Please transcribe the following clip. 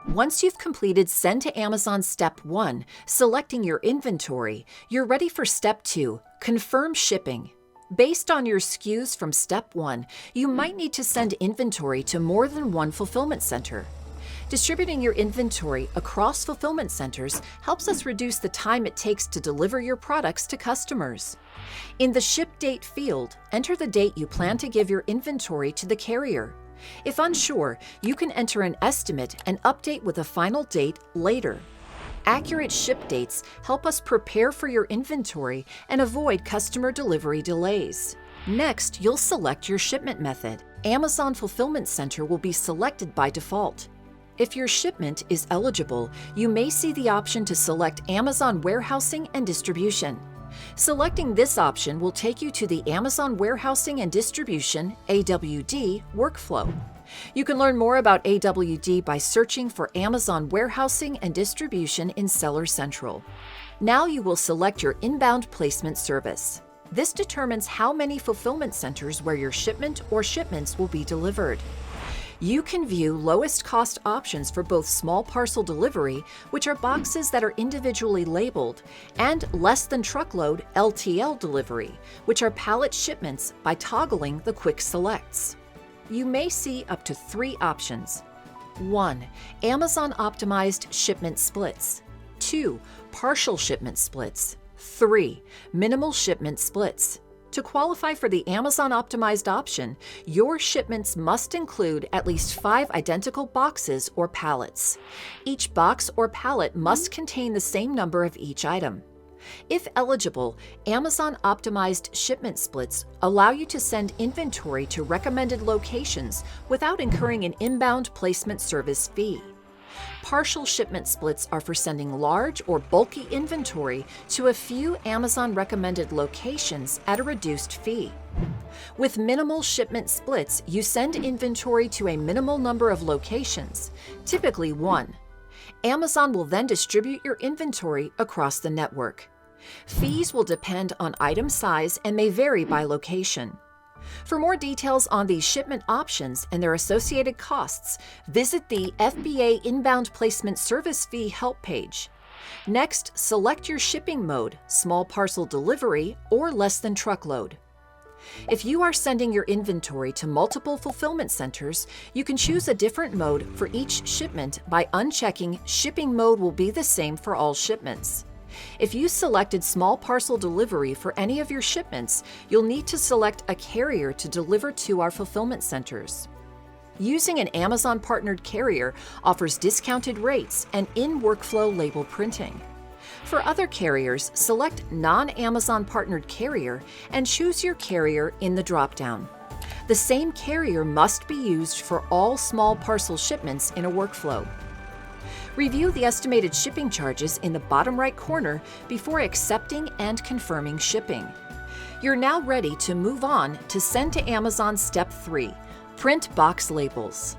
Once you've completed Send to Amazon Step 1, selecting your inventory, you're ready for Step 2, Confirm Shipping. Based on your SKUs from Step 1, you might need to send inventory to more than one fulfillment center. Distributing your inventory across fulfillment centers helps us reduce the time it takes to deliver your products to customers. In the Ship Date field, enter the date you plan to give your inventory to the carrier. If unsure, you can enter an estimate and update with a final date later. Accurate ship dates help us prepare for your inventory and avoid customer delivery delays. Next, you'll select your shipment method. Amazon Fulfillment Center will be selected by default. If your shipment is eligible, you may see the option to select Amazon Warehousing and Distribution. Selecting this option will take you to the Amazon Warehousing and Distribution (AWD) workflow. You can learn more about AWD by searching for Amazon Warehousing and Distribution in Seller Central. Now you will select your inbound placement service. This determines how many fulfillment centers where your shipment or shipments will be delivered. You can view lowest cost options for both small parcel delivery, which are boxes that are individually labeled, and less than truckload LTL delivery, which are pallet shipments, by toggling the quick selects. You may see up to 3 options. 1. Amazon optimized shipment splits. 2. Partial shipment splits. 3. Minimal shipment splits. To qualify for the Amazon optimized option, your shipments must include at least 5 identical boxes or pallets. Each box or pallet must contain the same number of each item. If eligible, Amazon optimized shipment splits allow you to send inventory to recommended locations without incurring an inbound placement service fee. Partial shipment splits are for sending large or bulky inventory to a few Amazon recommended locations at a reduced fee. With minimal shipment splits, you send inventory to a minimal number of locations, typically 1. Amazon will then distribute your inventory across the network. Fees will depend on item size and may vary by location. For more details on these shipment options and their associated costs, visit the FBA Inbound Placement Service Fee help page. Next, select your shipping mode, small parcel delivery or less than truckload. If you are sending your inventory to multiple fulfillment centers, you can choose a different mode for each shipment by unchecking Shipping Mode will be the same for all shipments. If you selected small parcel delivery for any of your shipments, you'll need to select a carrier to deliver to our fulfillment centers. Using an Amazon partnered carrier offers discounted rates and in-workflow label printing. For other carriers, select non-Amazon partnered carrier and choose your carrier in the dropdown. The same carrier must be used for all small parcel shipments in a workflow. Review the estimated shipping charges in the bottom right corner before accepting and confirming shipping. You're now ready to move on to Send to Amazon Step 3, Print Box Labels.